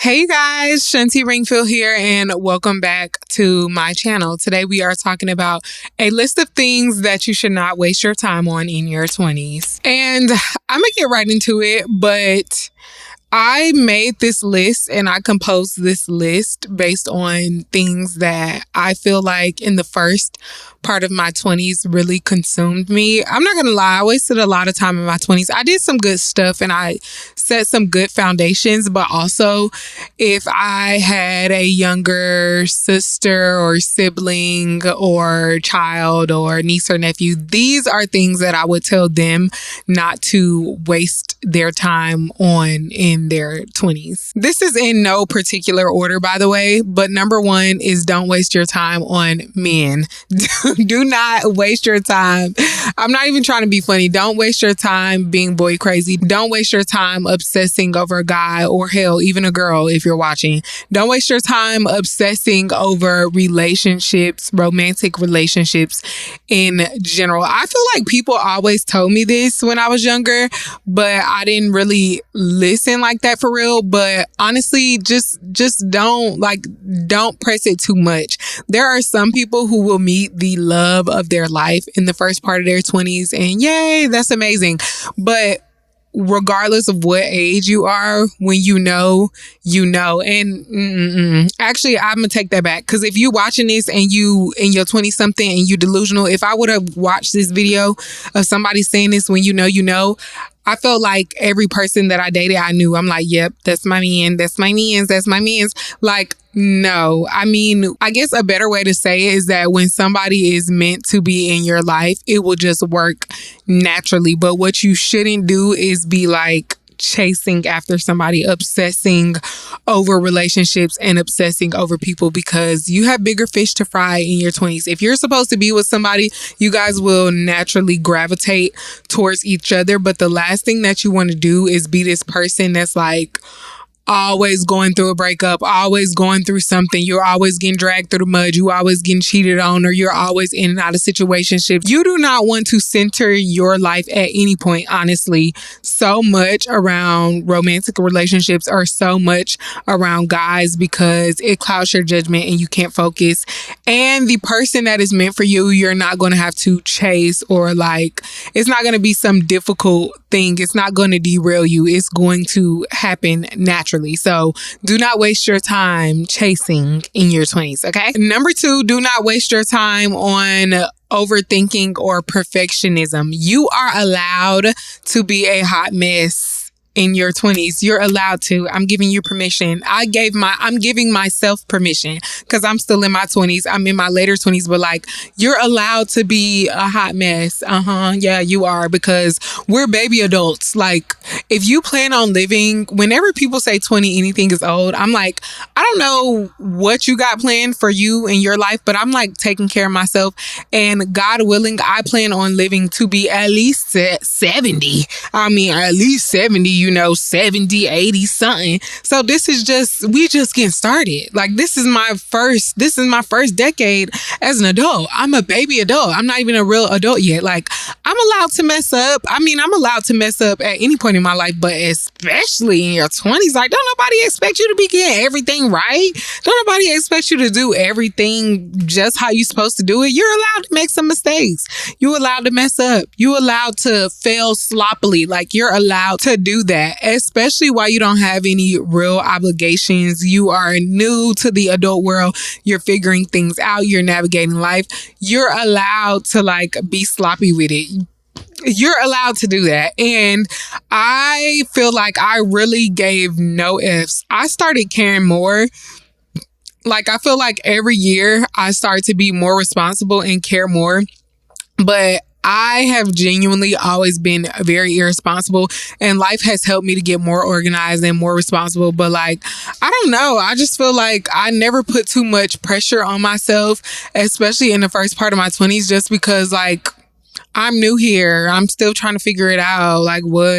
Hey guys, Shanti Ringfield here and welcome back to my channel. Today we are talking about a list of things that you should not waste your time on in your 20s. And I'm gonna get right into it, but I made this list and I composed this list based on things that I feel like in the first part of my 20s really consumed me. I'm not gonna lie, I wasted a lot of time in my 20s. I did some good stuff and I set some good foundations, but also if I had a younger sister or sibling or child or niece or nephew, these are things that I would tell them not to waste their time on in their 20s. This is in no particular order, by the way, but number one is don't waste your time on men. Do not waste your time. I'm not even trying to be funny. Don't waste your time being boy crazy. Don't waste your time obsessing over a guy or hell, even a girl if you're watching. Don't waste your time obsessing over relationships, romantic relationships in general. I feel like people always told me this when I was younger, but I didn't really listen like that for real. But honestly, just don't press it too much. There are some people who will meet the love of their life in the first part of their 20s and yay, that's amazing. But regardless of what age you are, when you know. And actually, I'm gonna take that back, because if you watching this and you in your 20 something and you delusional, if I would have watched this video of somebody saying this when you know, I felt like every person that I dated, I knew. I'm like, yep, that's my man. That's my man's. That's my man's. Like, no. I mean, I guess a better way to say it is that when somebody is meant to be in your life, it will just work naturally. But what you shouldn't do is be like chasing after somebody, obsessing over relationships and obsessing over people, because you have bigger fish to fry in your 20s. If you're supposed to be with somebody, you guys will naturally gravitate towards each other. But the last thing that you want to do is be this person that's like always going through a breakup, always going through something. You're always getting dragged through the mud. You always getting cheated on, or you're always in and out of situationships. You do not want to center your life at any point, honestly, so much around romantic relationships or so much around guys, because it clouds your judgment and you can't focus. And the person that is meant for you, you're not going to have to chase, or like, it's not going to be some difficult thing. It's not going to derail you. It's going to happen naturally. So do not waste your time chasing in your 20s, okay? Number two, do not waste your time on overthinking or perfectionism. You are allowed to be a hot mess in your 20s. You're allowed to. I'm giving you permission. I'm giving myself permission, because I'm still in my 20s. I'm in my later 20s, but like, you're allowed to be a hot mess. Yeah, you are, because we're baby adults. Like, if you plan on living, whenever people say 20, anything is old, I'm like, I don't know what you got planned for you in your life, but I'm like taking care of myself, and God willing, I plan on living to be at least 70. I mean, at least 70, 70, 80 something. So this is we just getting started. Like, this is my first decade as an adult. I'm a baby adult. I'm not even a real adult yet. Like, I'm allowed to mess up. I mean, I'm allowed to mess up at any point in my life, but especially in your 20s, like, don't nobody expect you to be getting everything right. Don't nobody expect you to do everything just how you're supposed to do it. You're allowed to make some mistakes. You're allowed to mess up. You're allowed to fail sloppily. Like, you're allowed to do that, especially while you don't have any real obligations. You are new to the adult world. You're figuring things out. You're navigating life. You're allowed to like be sloppy with it. You're allowed to do that. And I feel like I really gave no ifs. I started caring more. Like, I feel like every year I start to be more responsible and care more. But I have genuinely always been very irresponsible, and life has helped me to get more organized and more responsible. But like, I don't know. I just feel like I never put too much pressure on myself, especially in the first part of my 20s, just because like, I'm new here. I'm still trying to figure it out. Like, what?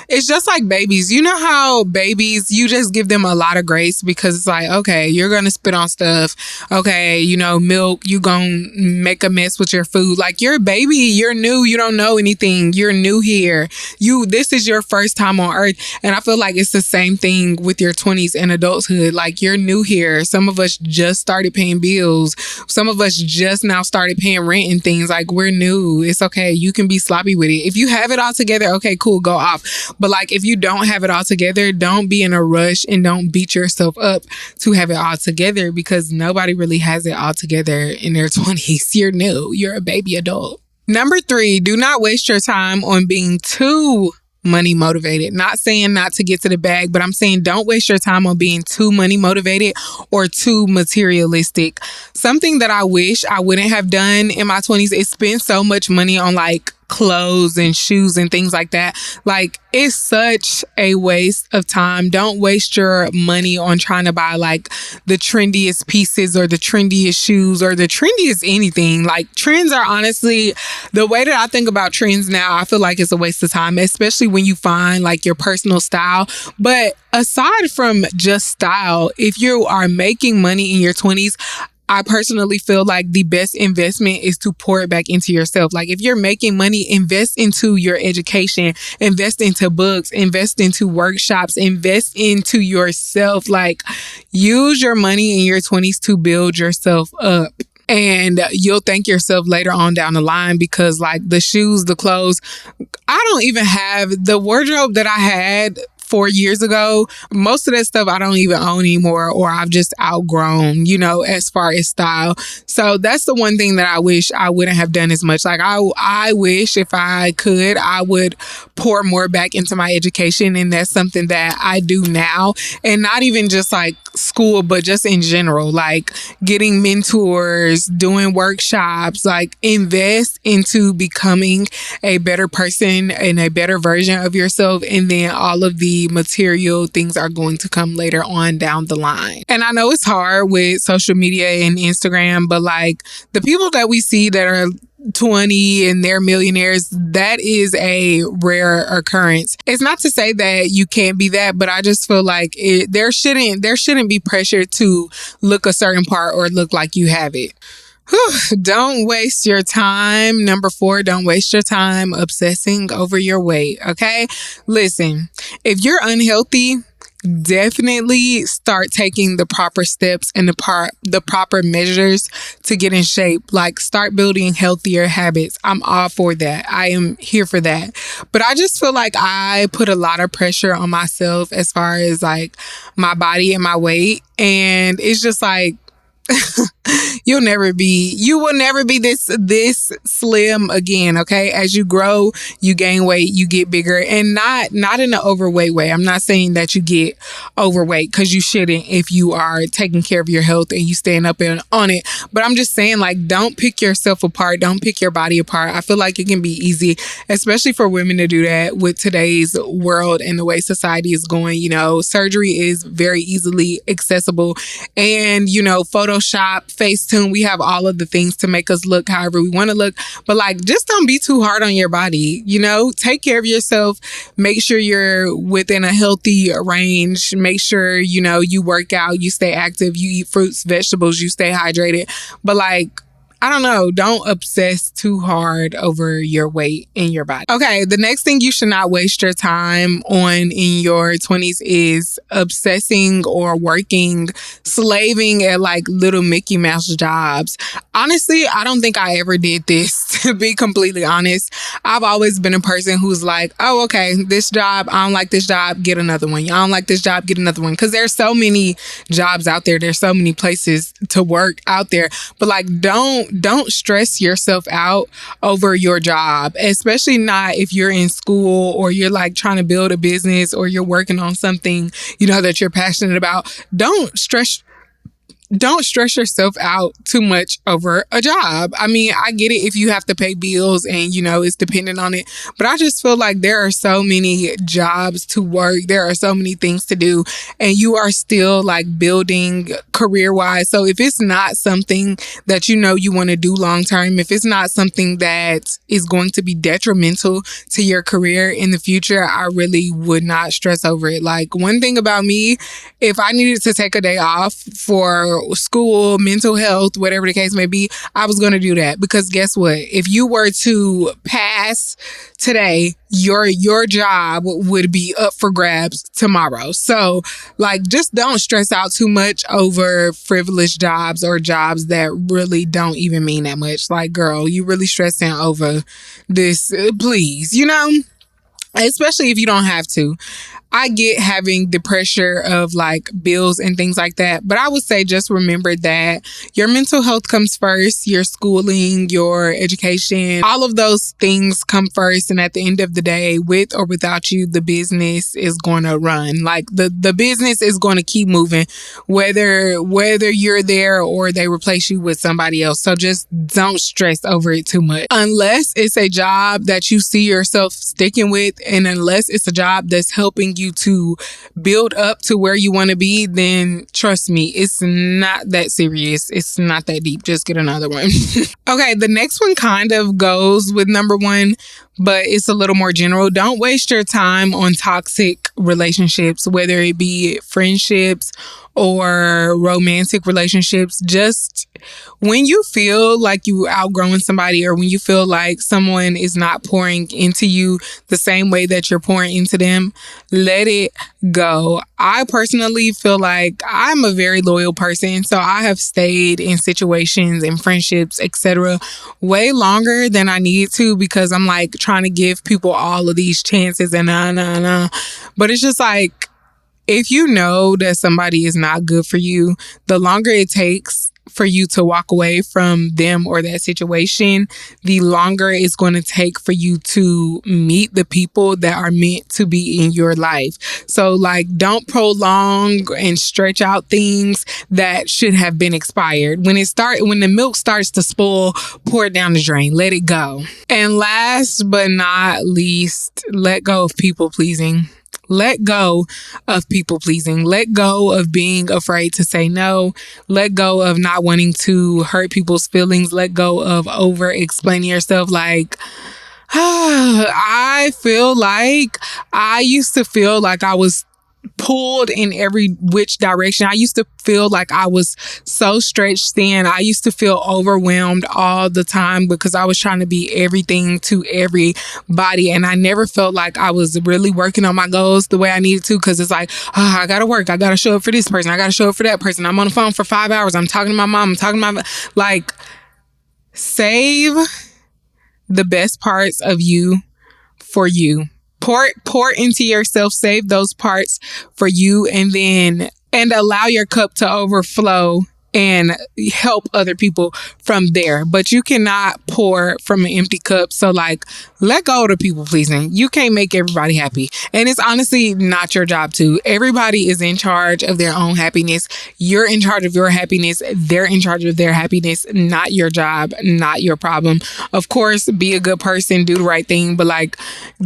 It's just like babies. You know how babies, you just give them a lot of grace because it's like, okay, you're going to spit on stuff. Okay, you know, milk, you going to make a mess with your food. Like, you're a baby. You're new. You don't know anything. You're new here. This is your first time on earth. And I feel like it's the same thing with your 20s and adulthood. Like, you're new here. Some of us just started paying bills. Some of us just now started paying rent and things. Like, we're new. It's okay. You can be sloppy with it. If you have it all together, okay, cool, go off. But like, if you don't have it all together, don't be in a rush and don't beat yourself up to have it all together, because nobody really has it all together in their 20s. You're new. You're a baby adult. Number 3, do not waste your time on being too money motivated. Not saying not to get to the bag, but I'm saying don't waste your time on being too money motivated or too materialistic. Something that I wish I wouldn't have done in my 20s is spend so much money on like clothes and shoes and things like that. Like, it's such a waste of time. Don't waste your money on trying to buy like the trendiest pieces or the trendiest shoes or the trendiest anything. Like, trends are honestly, the way that I think about trends now, I feel like it's a waste of time, especially when you find like your personal style. But aside from just style, if you are making money in your 20s, I personally feel like the best investment is to pour it back into yourself. Like, if you're making money, invest into your education, invest into books, invest into workshops, invest into yourself. Like, use your money in your 20s to build yourself up. And you'll thank yourself later on down the line, because like the shoes, the clothes, I don't even have the wardrobe that I had 4 years ago. Most of that stuff I don't even own anymore, or I've just outgrown, you know, as far as style. So that's the one thing that I wish I wouldn't have done as much. Like, I wish if I could, I would pour more back into my education. And that's something that I do now. And not even just like school, but just in general, like getting mentors, doing workshops, like invest into becoming a better person and a better version of yourself. And then all of the material things are going to come later on down the line. And I know it's hard with social media and Instagram, but like the people that we see that are 20 and they're millionaires, that is a rare occurrence. It's not to say that you can't be that, but I just feel like there shouldn't be pressure to look a certain part or look like you have it. Don't waste your time. Number 4, don't waste your time obsessing over your weight. Okay? Listen, if you're unhealthy, definitely start taking the proper steps and the proper measures to get in shape. Like, start building healthier habits. I'm all for that. I am here for that. But I just feel like I put a lot of pressure on myself as far as like my body and my weight. And it's just like, you will never be this slim again. Okay. As you grow, you gain weight, you get bigger, and not in an overweight way. I'm not saying that you get overweight, because you shouldn't if you are taking care of your health and you stand up on it. But I'm just saying, like, don't pick yourself apart. Don't pick your body apart. I feel like it can be easy, especially for women, to do that with today's world and the way society is going. You know, surgery is very easily accessible, and, you know, Photoshop, Facetune, we have all of the things to make us look however we want to look. But like, just don't be too hard on your body. You know, take care of yourself. Make sure you're within a healthy range. Make sure, you know, you work out, you stay active, you eat fruits, vegetables, you stay hydrated. But like, I don't know, don't obsess too hard over your weight and your body. Okay, the next thing you should not waste your time on in your 20s is obsessing or working, slaving at like little Mickey Mouse jobs. Honestly, I don't think I ever did this, to be completely honest. I've always been a person who's like, oh, okay, this job, I don't like this job, get another one. I don't like this job, get another one. Because there's so many jobs out there. There's so many places to work out there. But like, don't stress yourself out over your job, especially not if you're in school or you're like trying to build a business or you're working on something, you know, that you're passionate about. Don't stress don't stress yourself out too much over a job. I mean, I get it if you have to pay bills and, it's dependent on it. But I just feel like there are so many jobs to work. There are so many things to do. And you are still like building career-wise. So if it's not something that you want to do long-term, if it's not something that is going to be detrimental to your career in the future, I really would not stress over it. Like, one thing about me, if I needed to take a day off for school, mental health, whatever the case may be, I was going to do that. Because guess what? If you were to pass today, your job would be up for grabs tomorrow. So like, just don't stress out too much over frivolous jobs or jobs that really don't even mean that much. Like, girl, you really stressing over this, please, especially if you don't have to. I get having the pressure of like bills and things like that, but I would say just remember that your mental health comes first, your schooling, your education, all of those things come first. And at the end of the day, with or without you, the business is going to run. Like the business is going to keep moving, whether you're there or they replace you with somebody else. So just don't stress over it too much. Unless it's a job that you see yourself sticking with, and unless it's a job that's helping you to build up to where you want to be, then trust me, it's not that serious. It's not that deep. Just get another one. Okay, the next one kind of goes with number one, but it's a little more general. Don't waste your time on toxic relationships, whether it be friendships or romantic relationships. Just when you feel like you outgrowing somebody, or when you feel like someone is not pouring into you the same way that you're pouring into them, let it go. I personally feel like I'm a very loyal person, so I have stayed in situations and friendships, etc., way longer than I need to, because I'm like trying to give people all of these chances and but it's just like, if you know that somebody is not good for you, the longer it takes for you to walk away from them or that situation, the longer it's going to take for you to meet the people that are meant to be in your life. So like, don't prolong and stretch out things that should have been expired. When the milk starts to spoil, pour it down the drain, let it go. And last but not least, let go of people pleasing. Let go of people pleasing. Let go of being afraid to say no. Let go of not wanting to hurt people's feelings. Let go of over explaining yourself. Like, I used to feel like I was pulled in every which direction. I used to feel like I was so stretched thin. I used to feel overwhelmed all the time because I was trying to be everything to everybody. And I never felt like I was really working on my goals the way I needed to, because it's like, I gotta work. I gotta show up for this person. I gotta show up for that person. I'm on the phone for 5 hours. I'm talking to my mom. I'm talking to my... Like, save the best parts of you for you. Pour into yourself, save those parts for you, and allow your cup to overflow and help other people from there. But you cannot pour from an empty cup. So like, let go of the people pleasing. You can't make everybody happy. And it's honestly not your job to. Everybody is in charge of their own happiness. You're in charge of your happiness. They're in charge of their happiness. Not your job, not your problem. Of course, be a good person, do the right thing, but like,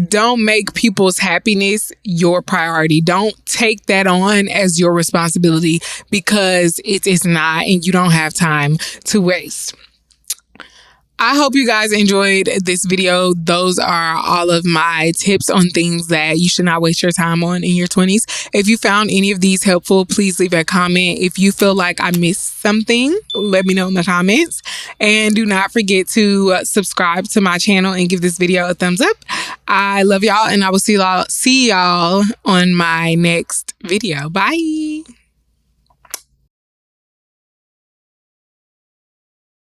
don't make people's happiness your priority. Don't take that on as your responsibility, because it is not, and you don't have time to waste. I hope you guys enjoyed this video. Those are all of my tips on things that you should not waste your time on in your 20s. If you found any of these helpful, please leave a comment. If you feel like I missed something, let me know in the comments. And do not forget to subscribe to my channel and give this video a thumbs up. I love y'all, and I will see y'all on my next video. Bye.